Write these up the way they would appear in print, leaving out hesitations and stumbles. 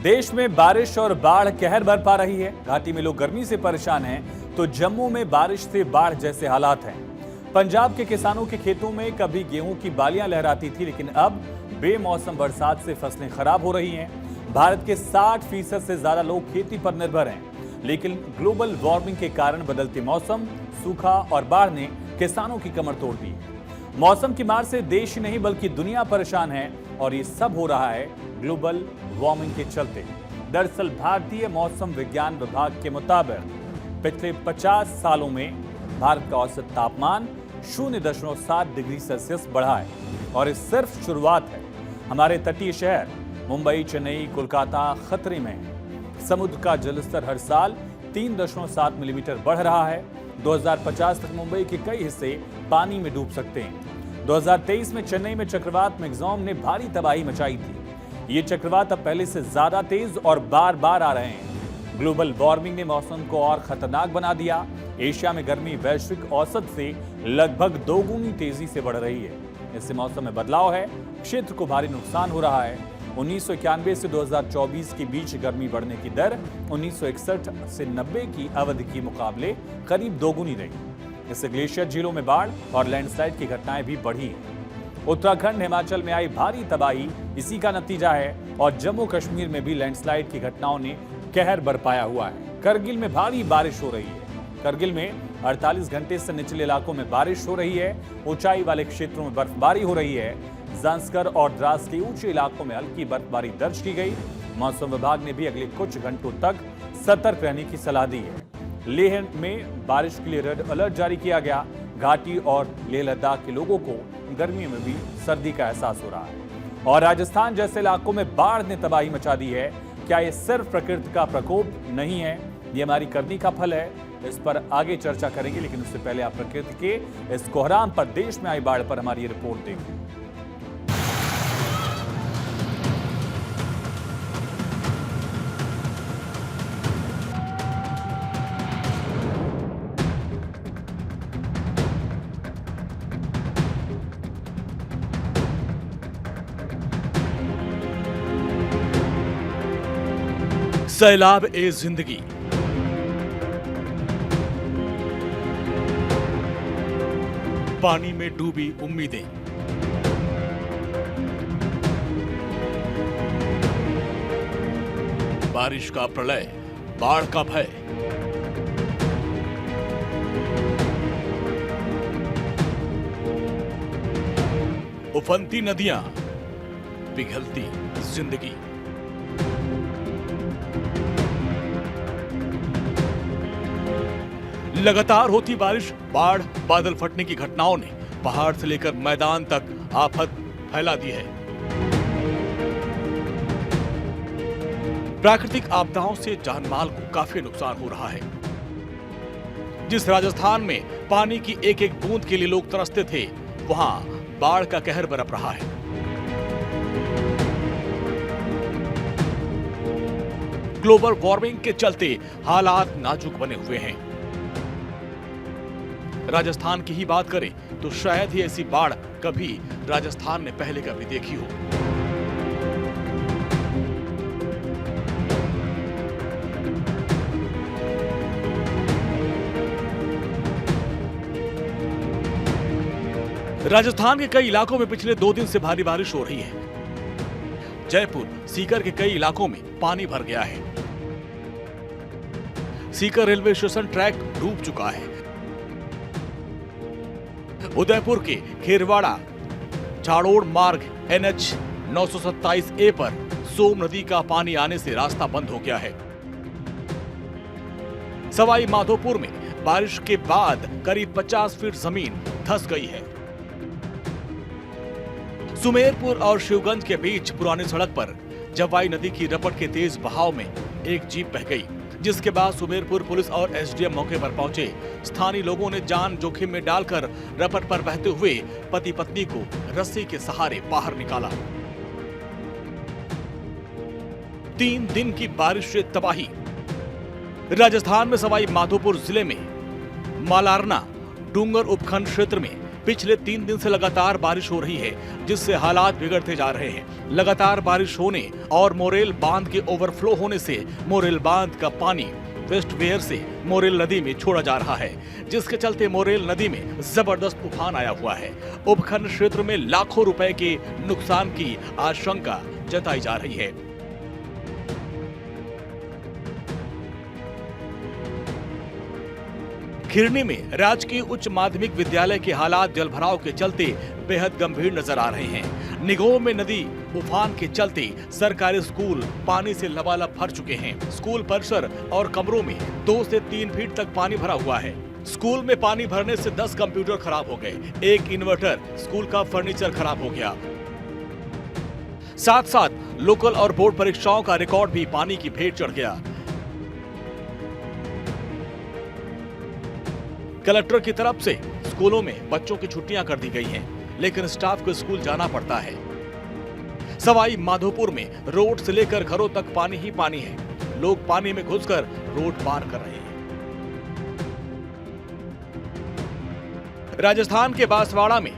देश में बारिश और बाढ़ कहर बरपा रही है। घाटी में लोग गर्मी से परेशान हैं, तो जम्मू में बारिश से बाढ़ जैसे हालात हैं। पंजाब के किसानों के खेतों में कभी गेहूं की बालियां लहराती थी, लेकिन अब बेमौसम बरसात से फसलें खराब हो रही हैं। भारत के 60% से ज्यादा लोग खेती पर निर्भर हैं, लेकिन ग्लोबल वार्मिंग के कारण बदलते मौसम, सूखा और बाढ़ ने किसानों की कमर तोड़ दी है। मौसम की मार से देश ही नहीं बल्कि दुनिया परेशान है, और ये सब हो रहा है ग्लोबल वार्मिंग के चलते। दरअसल भारतीय मौसम विज्ञान विभाग के मुताबिक पिछले 50 सालों में भारत का औसत तापमान 0.7 डिग्री सेल्सियस बढ़ा है, और ये सिर्फ शुरुआत है। हमारे तटीय शहर मुंबई, चेन्नई, कोलकाता खतरे में है। समुद्र का जलस्तर हर साल 3.7 मिलीमीटर बढ़ रहा है। 2050 तक मुंबई के कई हिस्से पानी में डूब सकते हैं। 2023 में चेन्नई में चक्रवात मैक्सॉम ने भारी तबाही मचाई थी। ये चक्रवात अब पहले से ज्यादा तेज और बार बार आ रहे हैं। ग्लोबल वार्मिंग ने मौसम को और खतरनाक बना दिया। एशिया में गर्मी वैश्विक औसत से लगभग दोगुनी तेजी से बढ़ रही है। इससे मौसम में बदलाव है, क्षेत्र को भारी नुकसान हो रहा है। 1991 से 2024 के बीच गर्मी बढ़ने की दर 1961 से 90 की अवधि के मुकाबले करीब दोगुनी रही। इससे ग्लेशियर, झीलों में बाढ़ और लैंडस्लाइड की घटनाएं भी बढ़ी हैं। उत्तराखंड, हिमाचल में आई भारी तबाही इसी का नतीजा है, और जम्मू कश्मीर में भी लैंडस्लाइड की घटनाओं ने कहर बरपाया हुआ है। करगिल में भारी बारिश हो रही है। करगिल में 48 घंटे से निचले इलाकों में बारिश हो रही है। ऊंचाई वाले क्षेत्रों में बर्फबारी हो रही है। ज़ांस्कर और द्रास के ऊंचे इलाकों में हल्की बर्फबारी दर्ज की गई। मौसम विभाग ने भी अगले कुछ घंटों तक सतर्क रहने की सलाह दी है। लेह में बारिश के लिए रेड अलर्ट जारी किया गया। घाटी और लेह लद्दाख के लोगों को गर्मी में भी सर्दी का एहसास हो रहा है। और राजस्थान जैसे इलाकों में बाढ़ ने तबाही मचा दी है। क्या ये सिर्फ प्रकृति का प्रकोप नहीं है, ये हमारी करनी का फल है? इस पर आगे चर्चा करेंगे, लेकिन उससे पहले आप प्रकृति के इस कोहराम पर देश में आई बाढ़ पर हमारी ये रिपोर्ट देखें। सैलाब ए जिंदगी। पानी में डूबी उम्मीदें। बारिश का प्रलय, बाढ़ का भय। उफनती नदियां, पिघलती जिंदगी। लगातार होती बारिश, बाढ़, बादल फटने की घटनाओं ने पहाड़ से लेकर मैदान तक आफत फैला दी है। प्राकृतिक आपदाओं से जानमाल को काफी नुकसान हो रहा है। जिस राजस्थान में पानी की एक एक बूंद के लिए लोग तरसते थे, वहां बाढ़ का कहर बरप रहा है। ग्लोबल वार्मिंग के चलते हालात नाजुक बने हुए हैं। राजस्थान की ही बात करें तो शायद ही ऐसी बाढ़ कभी राजस्थान ने पहले कभी देखी हो। राजस्थान के कई इलाकों में पिछले 2 दिन से भारी बारिश हो रही है। जयपुर, सीकर के कई इलाकों में पानी भर गया है। सीकर रेलवे स्टेशन ट्रैक डूब चुका है। उदयपुर के खेरवाड़ा झाड़ोड़ मार्ग NH 927A पर सोम नदी का पानी आने से रास्ता बंद हो गया है। सवाई माधोपुर में बारिश के बाद करीब 50 फीट जमीन धंस गई है। सुमेरपुर और शिवगंज के बीच पुरानी सड़क पर जवाई नदी की रपट के तेज बहाव में एक जीप बह गई, जिसके बाद सुमेरपुर पुलिस और SDM मौके पर पहुंचे। स्थानीय लोगों ने जान जोखिम में डालकर रपट पर बहते हुए पति पत्नी को रस्सी के सहारे बाहर निकाला। 3 दिन की बारिश से तबाही। राजस्थान में सवाई माधोपुर जिले में मालारना डूंगर उपखंड क्षेत्र में पिछले 3 दिन से लगातार बारिश हो रही है, जिससे हालात बिगड़ते जा रहे हैं। लगातार बारिश होने और मोरेल बांध के ओवरफ्लो होने से मोरेल बांध का पानी वेस्ट वेयर से मोरेल नदी में छोड़ा जा रहा है, जिसके चलते मोरेल नदी में जबरदस्त उफान आया हुआ है। उपखंड क्षेत्र में लाखों रुपए के नुकसान की आशंका जताई जा रही है। खिरनी में राजकीय उच्च माध्यमिक विद्यालय के हालात जलभराव के चलते बेहद गंभीर नजर आ रहे हैं। निगोह में नदी उफान के चलते सरकारी स्कूल पानी से लबालब भर चुके हैं। स्कूल परिसर और कमरों में 2 से 3 फीट तक पानी भरा हुआ है। स्कूल में पानी भरने से 10 कंप्यूटर खराब हो गए, 1 इन्वर्टर, स्कूल का फर्नीचर खराब हो गया। साथ साथ लोकल और बोर्ड परीक्षाओं का रिकॉर्ड भी पानी की भेंट चढ़ गया। कलेक्टर की तरफ से स्कूलों में बच्चों की छुट्टियां कर दी गई हैं, लेकिन स्टाफ को स्कूल जाना पड़ता है। सवाई माधोपुर में रोड से लेकर घरों तक पानी ही पानी है। लोग पानी में घुसकर रोड पार कर रहे हैं। राजस्थान के बांसवाड़ा में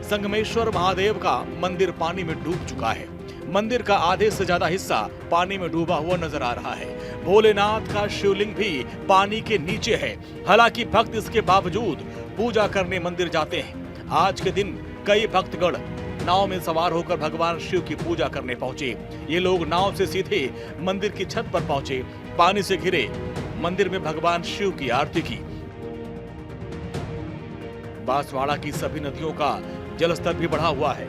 संगमेश्वर महादेव का मंदिर पानी में डूब चुका है। मंदिर का आधे से ज्यादा हिस्सा पानी में डूबा हुआ नजर आ रहा है। भोलेनाथ का शिवलिंग भी पानी के नीचे है। हालांकि भक्त इसके बावजूद पूजा करने मंदिर जाते हैं। आज के दिन कई भक्तगण नाव में सवार होकर भगवान शिव की पूजा करने पहुंचे। ये लोग नाव से सीधे मंदिर की छत पर पहुंचे। पानी से घिरे मंदिर में भगवान शिव की आरती की। बांसवाड़ा की सभी नदियों का जलस्तर भी बढ़ा हुआ है।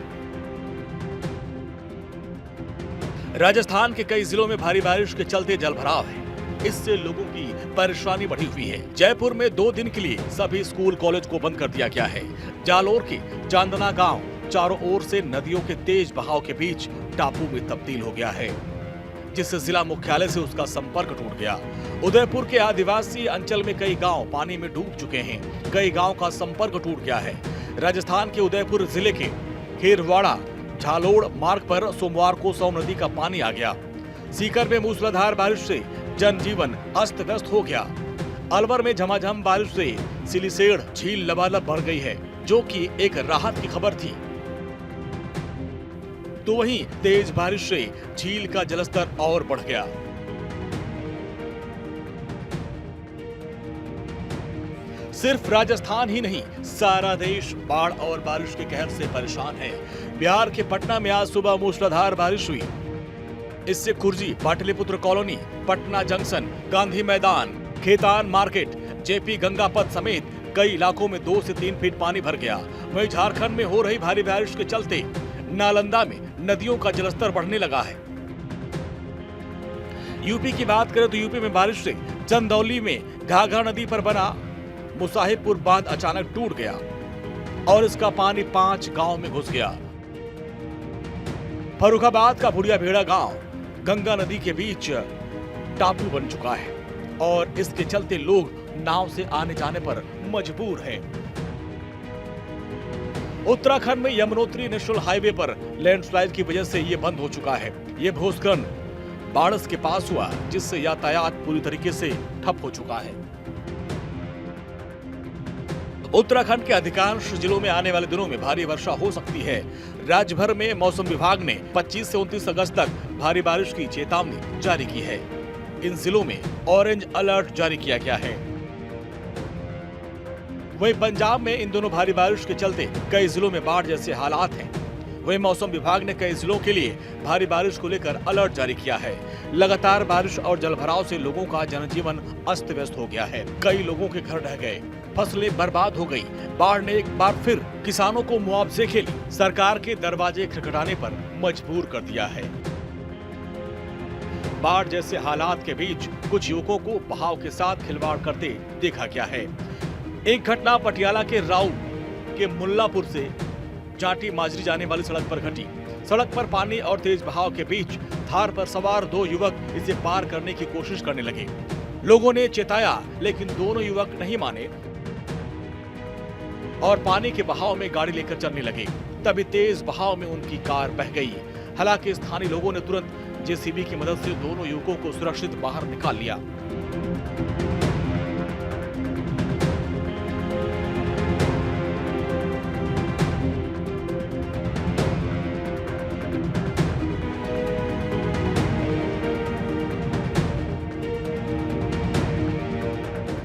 राजस्थान के कई जिलों में भारी बारिश के चलते जलभराव है। इससे लोगों की परेशानी बढ़ी हुई है। जयपुर में 2 दिन के लिए सभी स्कूल कॉलेज को बंद कर दिया गया है। जालोर के चांदना गांव चारों ओर से नदियों के तेज बहाव के बीच टापू में तब्दील हो गया है, जिससे जिला मुख्यालय से उसका संपर्क टूट गया। उदयपुर के आदिवासी अंचल में कई गांव पानी में डूब चुके हैं। कई गांव का संपर्क टूट गया है। राजस्थान के उदयपुर जिले के खेरवाड़ा झालोड़ मार्ग पर सोमवार को सोम नदी का पानी आ गया। सीकर में मूसलाधार बारिश से जनजीवन अस्त व्यस्त हो गया। अलवर में झमाझम बारिश से सिलीसेड़ झील लबालब बढ़ गई है, जो कि एक राहत की खबर थी। तो वहीं तेज बारिश से झील का जलस्तर और बढ़ गया। सिर्फ राजस्थान ही नहीं, सारा देश बाढ़ और बारिश के कहर से परेशान है। बिहार के पटना में आज सुबह मूसलाधार बारिश हुई। इससे कुर्जी, पाटलिपुत्र कॉलोनी, पटना जंक्शन, गांधी मैदान, खेतान मार्केट, जेपी गंगा पथ समेत कई इलाकों में 2 से 3 फीट पानी भर गया। वहीं झारखंड में हो रही भारी बारिश के चलते नालंदा में नदियों का जलस्तर बढ़ने लगा है। यूपी की बात करें तो यूपी में बारिश से चंदौली में घाघरा नदी पर बना मुसाहिबपुर बांध अचानक टूट गया और इसका पानी 5 गांव में घुस गया। फर्रुखाबाद का बुढ़िया भेड़ा गांव गंगा नदी के बीच टापू बन चुका है और इसके चलते लोग नाव से आने जाने पर मजबूर हैं। उत्तराखंड में यमुनोत्री नेशनल हाईवे पर लैंडस्लाइड की वजह से यह बंद हो चुका है। यह भूस्खलन बाड़स के पास हुआ, जिससे यातायात पूरी तरीके से ठप हो चुका है। उत्तराखंड के अधिकांश जिलों में आने वाले दिनों में भारी वर्षा हो सकती है। राज्य भर में मौसम विभाग ने 25 से 29 अगस्त तक भारी बारिश की चेतावनी जारी की है। इन जिलों में ऑरेंज अलर्ट जारी किया गया है। वहीं पंजाब में इन दोनों भारी बारिश के चलते कई जिलों में बाढ़ जैसे हालात हैं। वहीं मौसम विभाग ने कई जिलों के लिए भारी बारिश को लेकर अलर्ट जारी किया है। लगातार बारिश और जलभराव से लोगों का जनजीवन अस्त व्यस्त हो गया है। कई लोगों के घर ढह गए, फसलें बर्बाद हो गई। बाढ़ ने एक बार फिर किसानों को मुआवजे के लिए सरकार के दरवाजे खटखटाने पर मजबूर कर दिया है। बाढ़ जैसे हालात के बीच कुछ युवकों को बहाव के साथ खिलवाड़ करते देखा गया है। एक घटना पटियाला के राऊ के मुल्लापुर से जाटी माजरी जाने वाली सड़क पर घटी। सड़क पर पानी और तेज बहाव के बीच थार पर सवार 2 युवक इसे पार करने की कोशिश करने लगे। लोगों ने चेताया, लेकिन दोनों युवक नहीं माने और पानी के बहाव में गाड़ी लेकर चलने लगे। तभी तेज बहाव में उनकी कार बह गई। हालांकि स्थानीय लोगों ने तुरंत जेसीबी की मदद से दोनों युवकों को सुरक्षित बाहर निकाल लिया।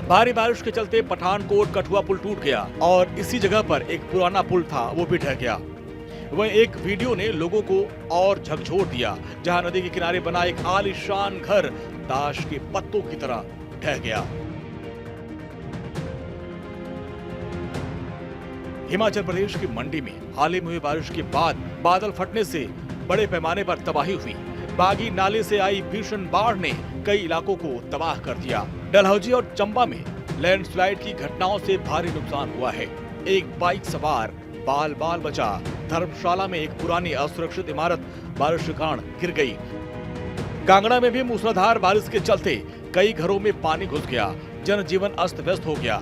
भारी बारिश के चलते पठानकोट कठुआ पुल टूट गया और इसी जगह पर एक पुराना पुल था, वो भी ढह गया। वहीं एक वीडियो ने लोगों को और झकझोर दिया, जहां नदी के किनारे बना एक आलीशान घर ताश के पत्तों की तरह ढह गया। हिमाचल प्रदेश की मंडी में हाल ही में हुई बारिश के बाद बादल फटने से बड़े पैमाने पर तबाही हुई। बागी नाले से आई भीषण बाढ़ ने कई इलाकों को तबाह कर दिया। डलहौजी और चंबा में लैंडस्लाइड की घटनाओं से भारी नुकसान हुआ है। एक बाइक सवार बाल बाल बचा। धर्मशाला में एक पुरानी असुरक्षित इमारत बारिश के कारण गिर गई। कांगड़ा में भी मूसलाधार बारिश के चलते कई घरों में पानी घुस गया, जनजीवन अस्त व्यस्त हो गया।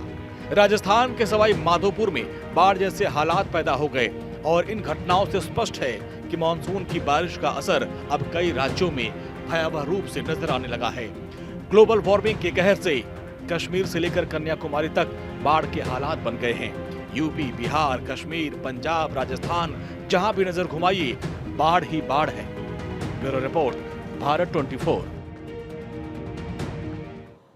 राजस्थान के सवाई माधोपुर में बाढ़ जैसे हालात पैदा हो गए और इन घटनाओं से स्पष्ट है कि मानसून की बारिश का असर अब कई राज्यों में भयावह रूप से नजर आने लगा है। ग्लोबल वार्मिंग के कहर से कश्मीर से लेकर कन्याकुमारी तक बाढ़ के हालात बन गए हैं। यूपी, बिहार, कश्मीर, पंजाब, राजस्थान, जहां भी नजर घुमाइए बाढ़ ही बाढ़ है। Bureau report, Bharat 24।